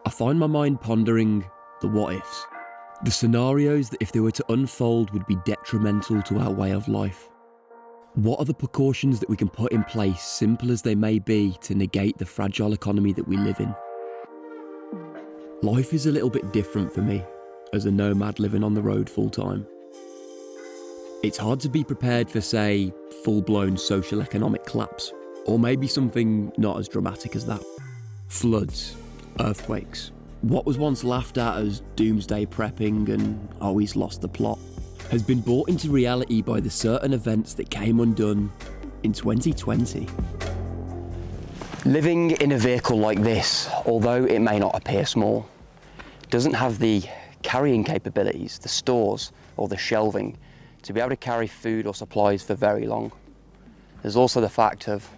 I find my mind pondering the what ifs, the scenarios that if they were to unfold would be detrimental to our way of life. What are the precautions that we can put in place, simple as they may be, to negate the fragile economy that we live in? Life is a little bit different for me, as a nomad living on the road full time. It's hard to be prepared for, say, full-blown social economic collapse, or maybe something not as dramatic as that. Floods, earthquakes, what was once laughed at as doomsday prepping and always lost the plot, has been brought into reality by the certain events that came undone in 2020. Living in a vehicle like this, although it may not appear small, doesn't have the carrying capabilities, the stores or the shelving to be able to carry food or supplies for very long. There's also the fact of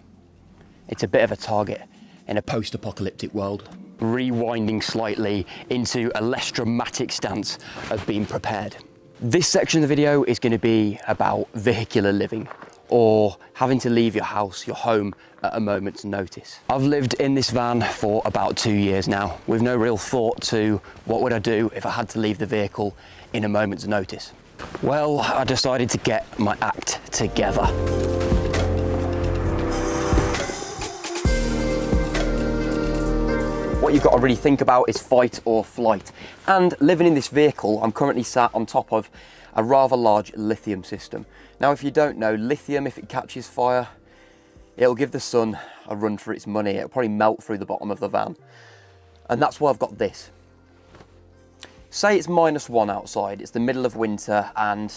it's a bit of a target in a post-apocalyptic world. Rewinding slightly into a less dramatic stance of being prepared. This section of the video is going to be about vehicular living, or having to leave your house, your home, at a moment's notice. I've lived in this van for about 2 years now, with no real thought to what would I do if I had to leave the vehicle in a moment's notice. Well, I decided to get my act together. What you've got to really think about is fight or flight. And living in this vehicle, I'm currently sat on top of a rather large lithium system. Now, if you don't know, lithium, if it catches fire, it'll give the sun a run for its money. It'll probably melt through the bottom of the van. And that's why I've got this. Say it's -1 outside, it's the middle of winter, and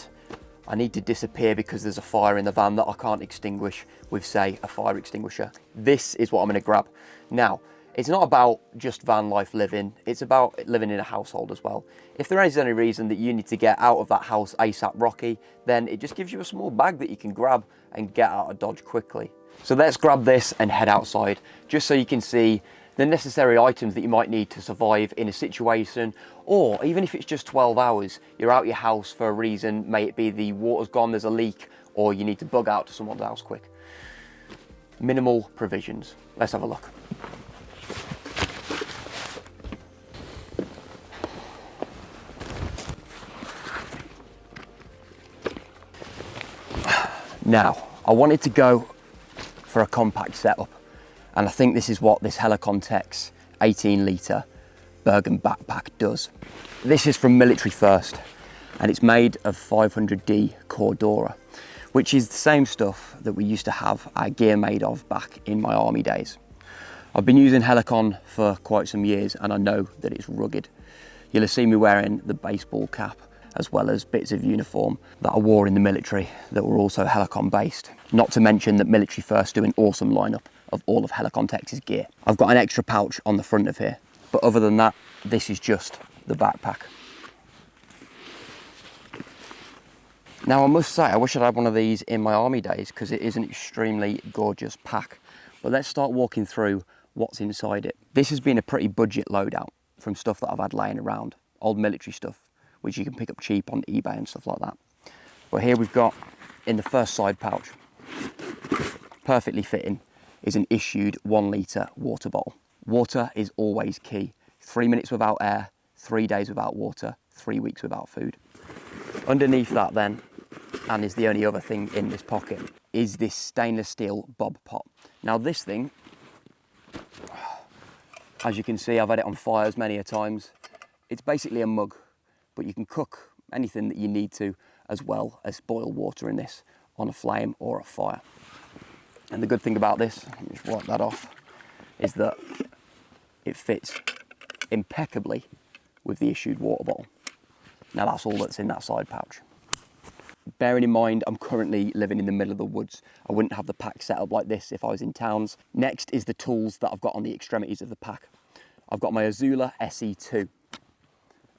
I need to disappear because there's a fire in the van that I can't extinguish with, say, a fire extinguisher. This is what I'm going to grab. Now, it's not about just van life living, it's about living in a household as well. If there is any reason that you need to get out of that house ASAP Rocky, then it just gives you a small bag that you can grab and get out of Dodge quickly. So let's grab this and head outside, just so you can see the necessary items that you might need to survive in a situation, or even if it's just 12 hours, you're out your house for a reason, may it be the water's gone, there's a leak, or you need to bug out to someone's house quick. Minimal provisions. Let's have a look. Now, I wanted to go for a compact setup, and I think this is what this Helicon-Tex 18 litre Bergen backpack does. This is from Military First, and it's made of 500D Cordura, which is the same stuff that we used to have our gear made of back in my army days. I've been using Helicon for quite some years, and I know that it's rugged. You'll have seen me wearing the baseball cap, as well as bits of uniform that I wore in the military that were also Helicon based. Not to mention that Military First do an awesome lineup of all of Helicon-Tex's gear. I've got an extra pouch on the front of here, but other than that, this is just the backpack. Now, I must say, I wish I'd had one of these in my army days, because it is an extremely gorgeous pack. But let's start walking through what's inside it. This has been a pretty budget loadout from stuff that I've had laying around, old military stuff, which you can pick up cheap on eBay and stuff like that. But here we've got, in the first side pouch, perfectly fitting, is an issued 1 litre water bottle. Water is always key. 3 minutes without air, 3 days without water, 3 weeks without food. Underneath that then, and is the only other thing in this pocket, is this stainless steel bob pot. Now this thing, as you can see, I've had it on fires many a times. It's basically a mug, but you can cook anything that you need to, as well as boil water in this on a flame or a fire. And the good thing about this, let me just wipe that off, is that it fits impeccably with the issued water bottle. Now that's all that's in that side pouch. Bearing in mind, I'm currently living in the middle of the woods. I wouldn't have the pack set up like this if I was in towns. Next is the tools that I've got on the extremities of the pack. I've got my Azula SE2.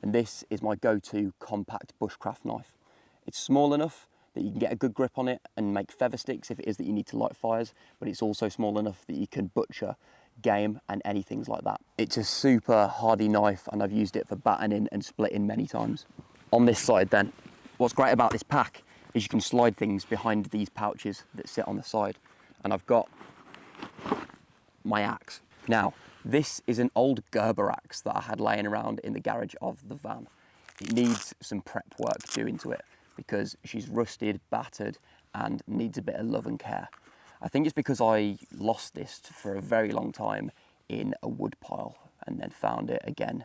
And this is my go-to compact bushcraft knife. It's small enough that you can get a good grip on it and make feather sticks if it is that you need to light fires, but it's also small enough that you can butcher game and anything like that. It's a super hardy knife, and I've used it for battening and splitting many times. On this side then, what's great about this pack is you can slide things behind these pouches that sit on the side, and I've got my axe. Now, This is an old Gerber axe that I had laying around in the garage of the van. It needs some prep work doing to it because she's rusted, battered, and needs a bit of love and care. I think it's because I lost this for a very long time in a wood pile and then found it again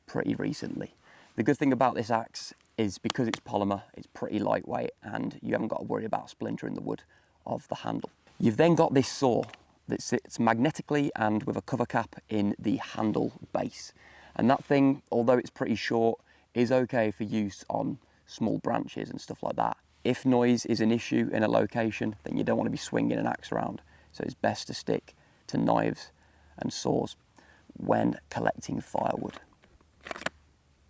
pretty recently. The good thing about this axe is because it's polymer, it's pretty lightweight and you haven't got to worry about splintering the wood of the handle. You've then got this saw that sits magnetically and with a cover cap in the handle base. And that thing, although it's pretty short, is okay for use on small branches and stuff like that. If noise is an issue in a location, then you don't want to be swinging an axe around. So it's best to stick to knives and saws when collecting firewood.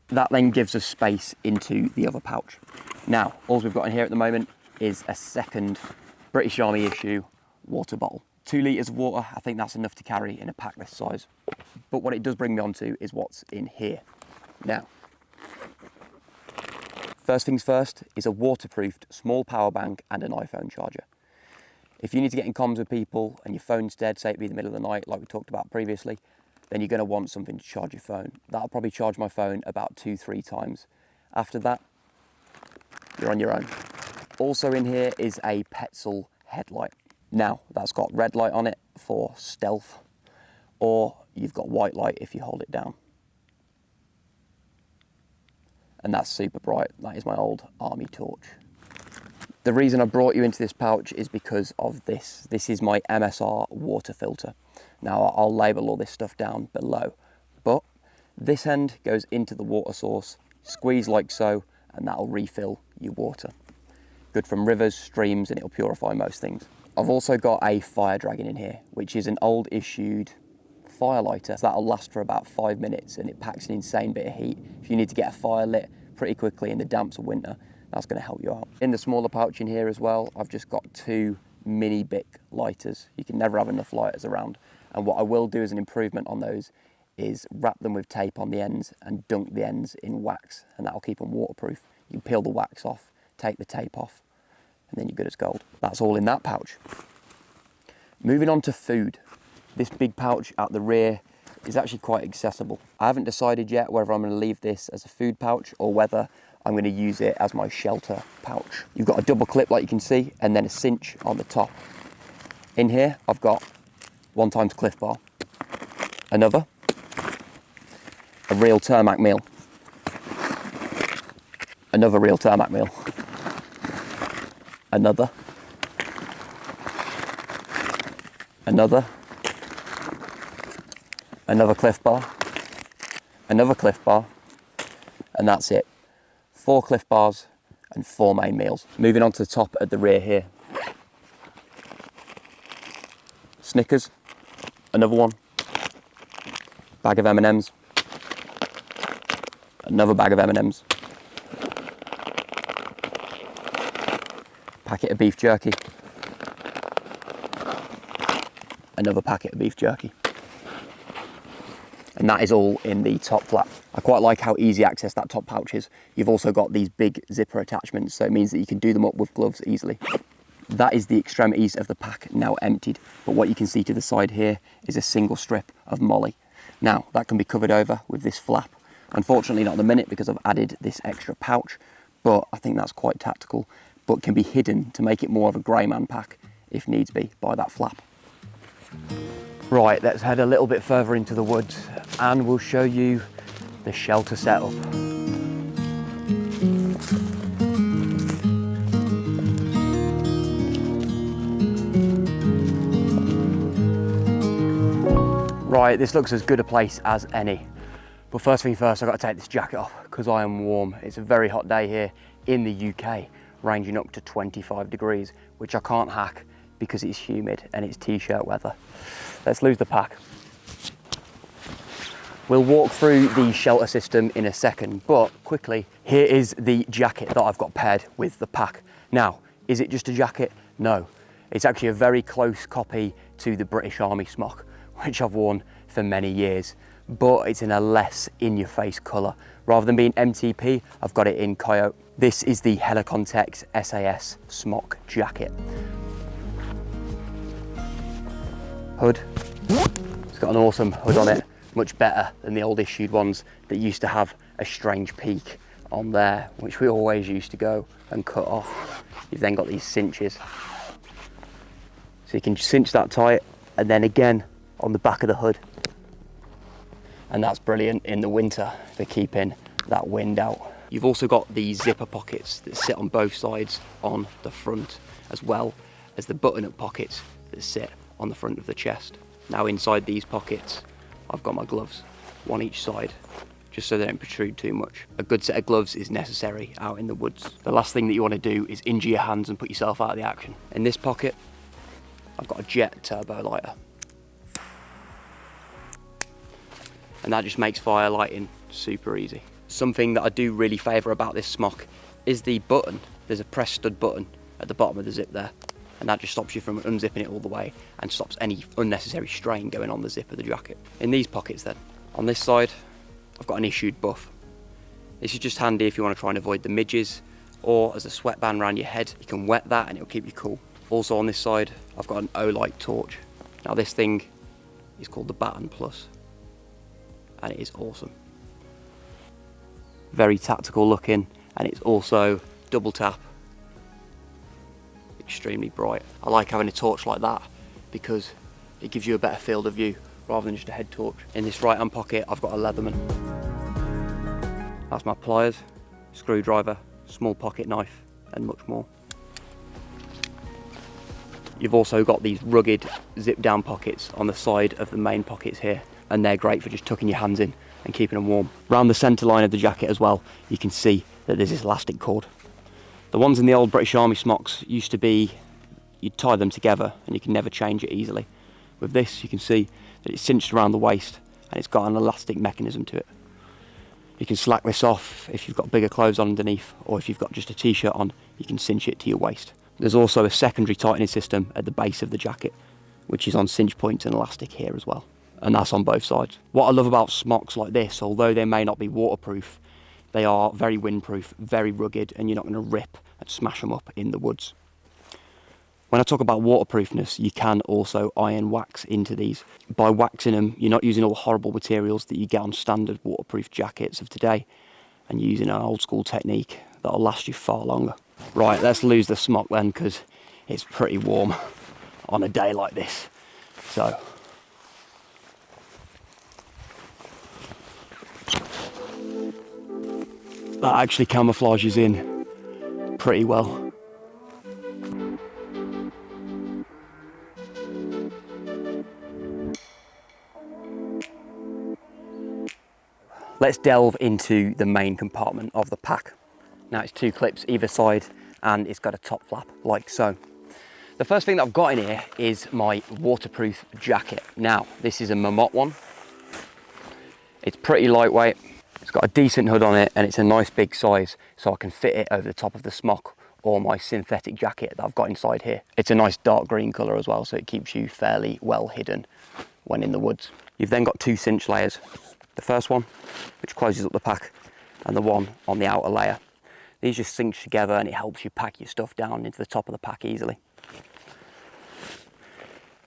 That then gives us space into the other pouch. Now, all we've got in here at the moment is a second British Army issue water bottle. 2 litres of water, I think that's enough to carry in a pack this size. But what it does bring me on to is what's in here. Now, first things first is a waterproofed small power bank and an iPhone charger. If you need to get in comms with people and your phone's dead, say it be the middle of the night like we talked about previously, then you're going to want something to charge your phone. That'll probably charge my phone about 2-3 times. After that, you're on your own. Also in here is a Petzl headlight. Now, that's got red light on it for stealth, or you've got white light if you hold it down. And that's super bright. That is my old army torch. The reason I brought you into this pouch is because of this. This is my MSR water filter. Now, I'll label all this stuff down below, but this end goes into the water source, squeeze like so, and that'll refill your water. Good from rivers, streams, and it'll purify most things. I've also got a fire dragon in here, which is an old issued fire lighter. So that'll last for about 5 minutes and it packs an insane bit of heat. If you need to get a fire lit pretty quickly in the damps of winter, that's going to help you out. In the smaller pouch in here as well, I've just got 2 mini Bic lighters. You can never have enough lighters around. And what I will do as an improvement on those is wrap them with tape on the ends and dunk the ends in wax, and that'll keep them waterproof. You peel the wax off, take the tape off, and then you're good as gold. That's all in that pouch. Moving on to food. This big pouch out the rear is actually quite accessible. I haven't decided yet whether I'm going to leave this as a food pouch or whether I'm going to use it as my shelter pouch. You've got a double clip like you can see, and then a cinch on the top. In here, I've got 1x Cliff Bar, another, a real Termac meal, another real Termac meal, another, another Cliff Bar, another Cliff Bar, and that's it. 4 Cliff Bars and 4 main meals. Moving on to the top at the rear here. Snickers, another one. Bag of M&Ms, another bag of M&Ms. Packet of beef jerky, another packet of beef jerky. And that is all in the top flap. I quite like how easy access that top pouch is. You've also got these big zipper attachments, so it means that you can do them up with gloves easily. That is the extremities of the pack now emptied, but what you can see to the side here is a single strip of molly. Now, that can be covered over with this flap. Unfortunately not at the minute because I've added this extra pouch, but I think that's quite tactical, but can be hidden to make it more of a grey man pack if needs be by that flap. Right, let's head a little bit further into the woods and we'll show you the shelter setup. Right, this looks as good a place as any. But first thing first, I've got to take this jacket off because I am warm. It's a very hot day here in the UK, ranging up to 25 degrees, which I can't hack because it's humid and it's t-shirt weather. Let's lose the pack. We'll walk through the shelter system in a second, but quickly, here is the jacket that I've got paired with the pack. Now, is it just a jacket? No. It's actually a very close copy to the British Army smock, which I've worn for many years, but it's in a less in-your-face colour. Rather than being MTP, I've got it in Coyote. This is the Helicontex SAS smock jacket. Hood, It's got an awesome hood on it, much better than the old issued ones that used to have a strange peak on there, which we always used to go and cut off. You've then got these cinches. So you can cinch that tight, and then again on the back of the hood. And that's brilliant in the winter for keeping that wind out. You've also got these zipper pockets that sit on both sides on the front, as well as the button-up pockets that sit on the front of the chest. Now inside these pockets, I've got my gloves, one each side, just so they don't protrude too much. A good set of gloves is necessary out in the woods. The last thing that you want to do is injure your hands and put yourself out of the action. In this pocket, I've got a jet turbo lighter. And that just makes fire lighting super easy. Something that I do really favour about this smock is the button. There's a press stud button at the bottom of the zip there, and that just stops you from unzipping it all the way and stops any unnecessary strain going on the zip of the jacket. In these pockets then, on this side, I've got an issued buff. This is just handy if you want to try and avoid the midges, or as a sweatband around your head, you can wet that and it'll keep you cool. Also on this side, I've got an O-Light torch. Now this thing is called the Baton Plus, and it is awesome. Very tactical looking, and it's also double tap, extremely bright. I like having a torch like that because it gives you a better field of view rather than just a head torch. In this right hand pocket, I've got a Leatherman. That's my pliers, screwdriver, small pocket knife, and much more. You've also got these rugged zip down pockets on the side of the main pockets here, and they're great for just tucking your hands in and keeping them warm. Around the centre line of the jacket as well, you can see that there's this elastic cord. The ones in the old British Army smocks used to be, you'd tie them together and you can never change it easily. With this, you can see that it's cinched around the waist and it's got an elastic mechanism to it. You can slack this off if you've got bigger clothes on underneath, or if you've got just a t-shirt on, you can cinch it to your waist. There's also a secondary tightening system at the base of the jacket, which is on cinch points and elastic here as well. And that's on both sides. What I love about smocks like this, although they may not be waterproof, they are very windproof, very rugged, and you're not going to rip and smash them up in the woods. When I talk about waterproofness, you can also iron wax into these. By waxing them, you're not using all the horrible materials that you get on standard waterproof jackets of today, and you're using an old school technique that'll last you far longer. Right, let's lose the smock then, because it's pretty warm on a day like this. So, that actually camouflages in pretty well. Let's delve into the main compartment of the pack. Now it's 2 clips either side and it's got a top flap like so. The first thing that I've got in here is my waterproof jacket. Now this is a Mammoth one. It's pretty lightweight. It's got a decent hood on it and it's a nice big size, so I can fit it over the top of the smock or my synthetic jacket that I've got inside here. It's a nice dark green colour as well, so it keeps you fairly well hidden when in the woods. You've then got 2 cinch layers. The first one, which closes up the pack, and the one on the outer layer. These just cinch together and it helps you pack your stuff down into the top of the pack easily.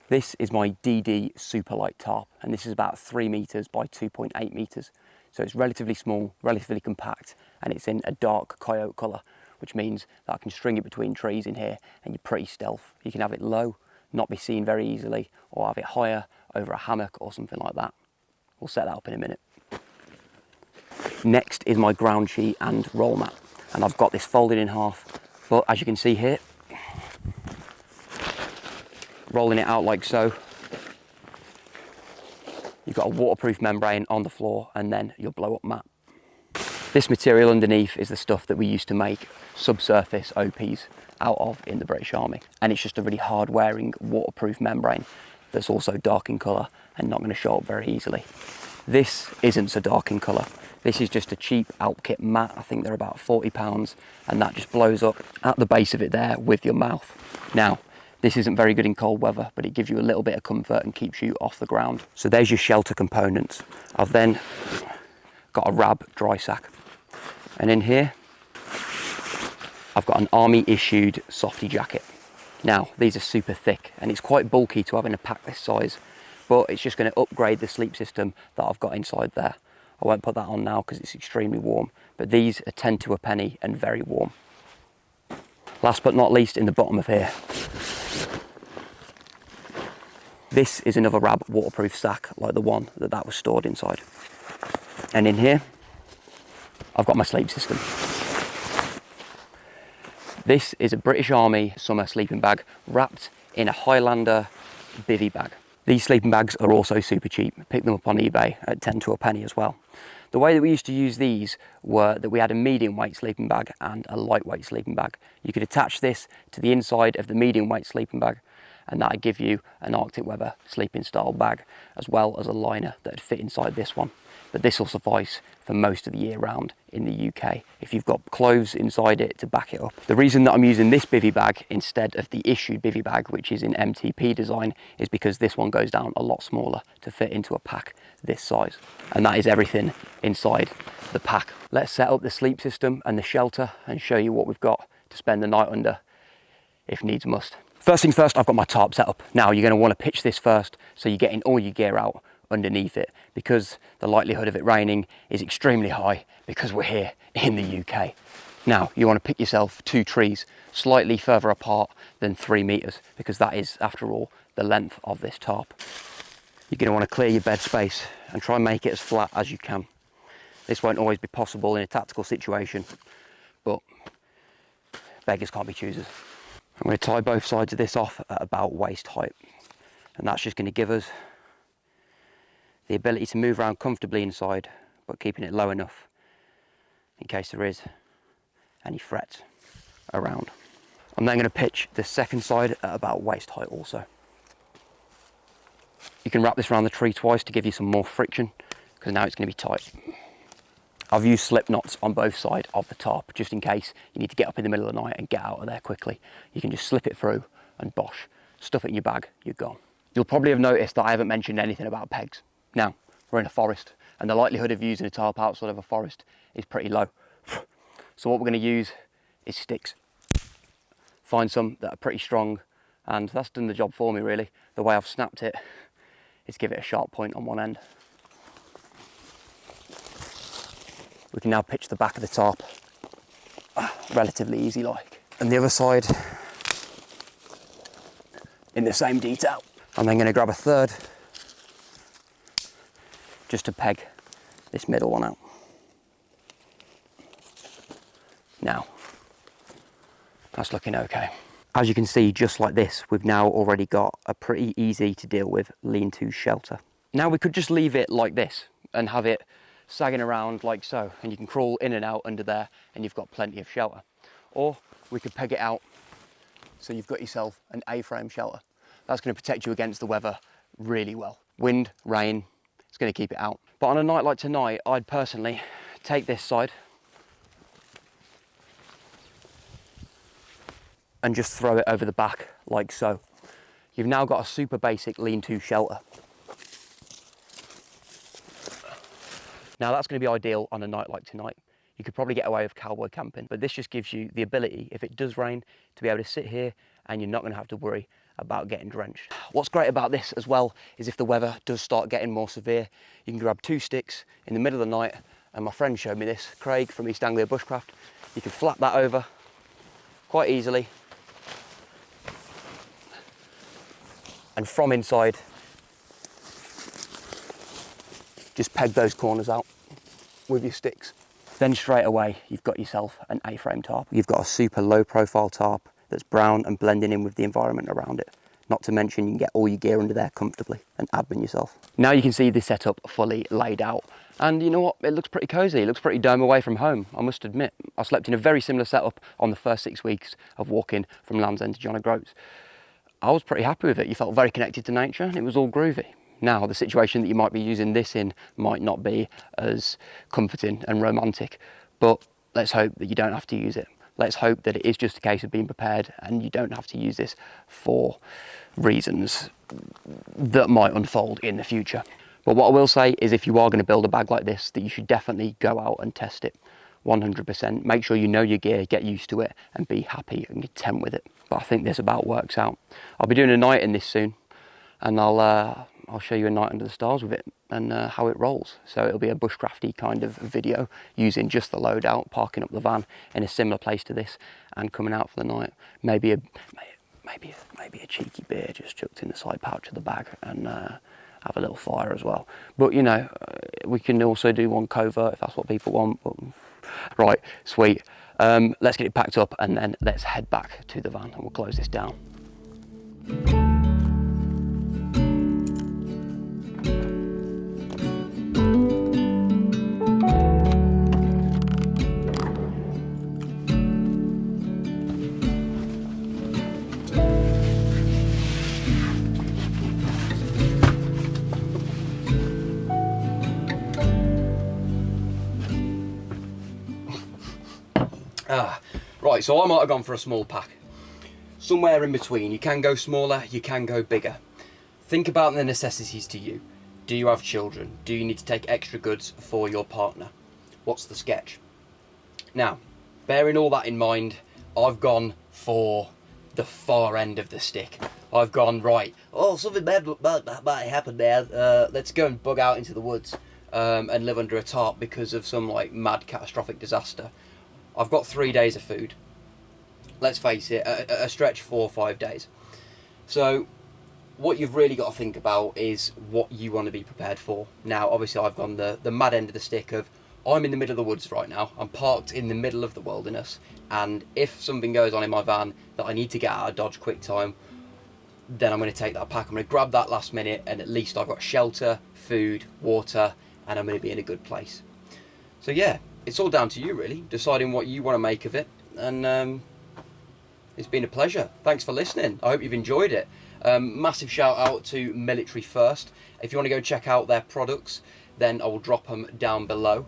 This is my DD Superlight tarp, and this is about 3 meters by 2.8 meters. So it's relatively small, relatively compact, and it's in a dark coyote colour, which means that I can string it between trees in here and you're pretty stealth. You can have it low, not be seen very easily, or have it higher over a hammock or something like that. We'll set that up in a minute. Next is my ground sheet and roll mat, and I've got this folded in half, but as you can see here, rolling it out like so, you've got a waterproof membrane on the floor and then your blow up mat. This material underneath is the stuff that we used to make subsurface OPs out of in the British Army, and it's just a really hard wearing waterproof membrane that's also dark in colour and not going to show up very easily. This isn't so dark in colour. This is just a cheap Alp-Kit mat. I think they're about £40, and that just blows up at the base of it there with your mouth. Now, this isn't very good in cold weather, but it gives you a little bit of comfort and keeps you off the ground. So there's your shelter components. I've then got a Rab dry sack, and in here I've got an army issued softy jacket. Now these are super thick and it's quite bulky to have in a pack this size, but it's just going to upgrade the sleep system that I've got inside there. I won't put that on now because it's extremely warm, but these are 10 to a penny and very warm. Last but not least, in the bottom of here, this is another RAB waterproof sack like the one that was stored inside. And in here, I've got my sleep system. This is a British Army summer sleeping bag wrapped in a Highlander bivvy bag. These sleeping bags are also super cheap. Pick them up on eBay at 10 to a penny as well. The way that we used to use these were that we had a medium weight sleeping bag and a lightweight sleeping bag. You could attach this to the inside of the medium weight sleeping bag, and that would give you an Arctic weather sleeping style bag, as well as a liner that would fit inside this one. But this will suffice for most of the year round in the UK if you've got clothes inside it to back it up. The reason that I'm using this bivvy bag instead of the issued bivvy bag, which is in MTP design, is because this one goes down a lot smaller to fit into a pack this size. And that is everything inside the pack. Let's set up the sleep system and the shelter and show you what we've got to spend the night under if needs must. First things first, I've got my tarp set up. Now you're going to want to pitch this first so you're getting all your gear out underneath it, because the likelihood of it raining is extremely high because we're here in the UK. Now you want to pick yourself 2 trees slightly further apart than 3 meters, because that is, after all, the length of this tarp. You're going to want to clear your bed space and try and make it as flat as you can. This won't always be possible in a tactical situation, but beggars can't be choosers. I'm going to tie both sides of this off at about waist height, and that's just going to give us the ability to move around comfortably inside, but keeping it low enough in case there is any threats around. I'm then going to pitch the second side at about waist height also. You can wrap this around the tree twice to give you some more friction, because now it's going to be tight. I've used slip knots on both sides of the tarp, just in case you need to get up in the middle of the night and get out of there quickly. You can just slip it through and bosh, stuff it in your bag, you're gone. You'll probably have noticed that I haven't mentioned anything about pegs. Now, we're in a forest, and the likelihood of using a tarp outside of a forest is pretty low. So what we're going to use is sticks. Find some that are pretty strong, and that's done the job for me really. The way I've snapped it is give it a sharp point on one end. We can now pitch the back of the tarp, relatively easy like. And the other side, in the same detail. I'm then going to grab a third, just to peg this middle one out. Now, that's looking okay. As you can see, just like this, we've now already got a pretty easy to deal with lean-to shelter. Now we could just leave it like this and have it sagging around like so, and you can crawl in and out under there and you've got plenty of shelter. Or we could peg it out so you've got yourself an A-frame shelter. That's going to protect you against the weather really well. Wind, rain, it's going to keep it out. But on a night like tonight, I'd personally take this side and just throw it over the back like so. You've now got a super basic lean-to shelter. Now that's going to be ideal on a night like tonight. You could probably get away with cowboy camping, but this just gives you the ability, if it does rain, to be able to sit here and you're not going to have to worry about getting drenched. What's great about this as well is if the weather does start getting more severe, you can grab 2 sticks in the middle of the night, and my friend showed me this, Craig from East Anglia Bushcraft. You can flap that over quite easily, and from inside, just peg those corners out with your sticks. Then straight away, you've got yourself an A-frame tarp. You've got a super low profile tarp that's brown and blending in with the environment around it. Not to mention you can get all your gear under there comfortably and admin yourself. Now you can see the setup fully laid out. And you know what, it looks pretty cozy, it looks pretty dome away from home, I must admit. I slept in a very similar setup on the first 6 weeks of walking from Land's End to John O'Groats. I was pretty happy with it. You felt very connected to nature and it was all groovy. Now, the situation that you might be using this in might not be as comforting and romantic, but let's hope that you don't have to use it. Let's hope that it is just a case of being prepared and you don't have to use this for reasons that might unfold in the future. But what I will say is if you are going to build a bag like this, that you should definitely go out and test it 100%. Make sure you know your gear, get used to it and be happy and content with it. But I think this about works out. I'll be doing a night in this soon, and I'll I'll show you a night under the stars with it and how it rolls. So it'll be a bushcrafty kind of video using just the loadout, parking up the van in a similar place to this and coming out for the night. Maybe a cheeky beer just chucked in the side pouch of the bag, and have a little fire as well. But you know, we can also do one covert if that's what people want. But, right, sweet. Let's get it packed up and then let's head back to the van and we'll close this down. Right, so I might have gone for a small pack. Somewhere in between. You can go smaller, you can go bigger. Think about the necessities to you. Do you have children? Do you need to take extra goods for your partner? What's the sketch? Now, bearing all that in mind, I've gone for the far end of the stick. I've gone, right, oh, something bad might happen there. Let's go and bug out into the woods and live under a tarp because of some like mad catastrophic disaster. I've got 3 days of food. Let's face it, a stretch 4 or 5 days. So what you've really got to think about is what you want to be prepared for. Now, obviously, I've gone the mad end of the stick of, I'm in the middle of the woods right now. I'm parked in the middle of the wilderness. And if something goes on in my van that I need to get out of Dodge quick time, then I'm going to take that pack. I'm going to grab that last minute, and at least I've got shelter, food, water, and I'm going to be in a good place. So yeah, it's all down to you really, deciding what you want to make of it. And it's been a pleasure. Thanks for listening. I hope you've enjoyed it. Massive shout out to Military First. If you want to go check out their products, then I will drop them down below.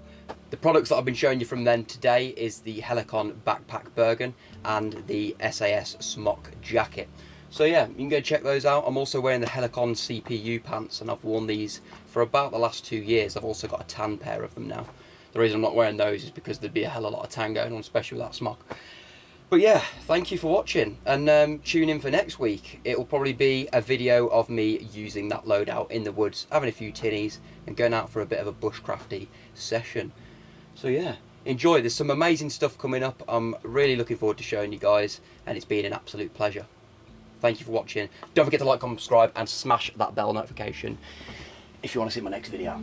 The products that I've been showing you from them today is the Helicon Backpack Bergen and the SAS Smock Jacket. So yeah, you can go check those out. I'm also wearing the Helicon CPU pants, and I've worn these for about the last 2 years. I've also got a tan pair of them now. The reason I'm not wearing those is because there'd be a hell of a lot of tan going on, especially with that smock. But yeah, thank you for watching, and tune in for next week. It will probably be a video of me using that loadout in the woods, having a few tinnies, and going out for a bit of a bushcrafty session. So yeah, enjoy. There's some amazing stuff coming up. I'm really looking forward to showing you guys, and it's been an absolute pleasure. Thank you for watching. Don't forget to like, comment, subscribe, and smash that bell notification if you want to see my next video.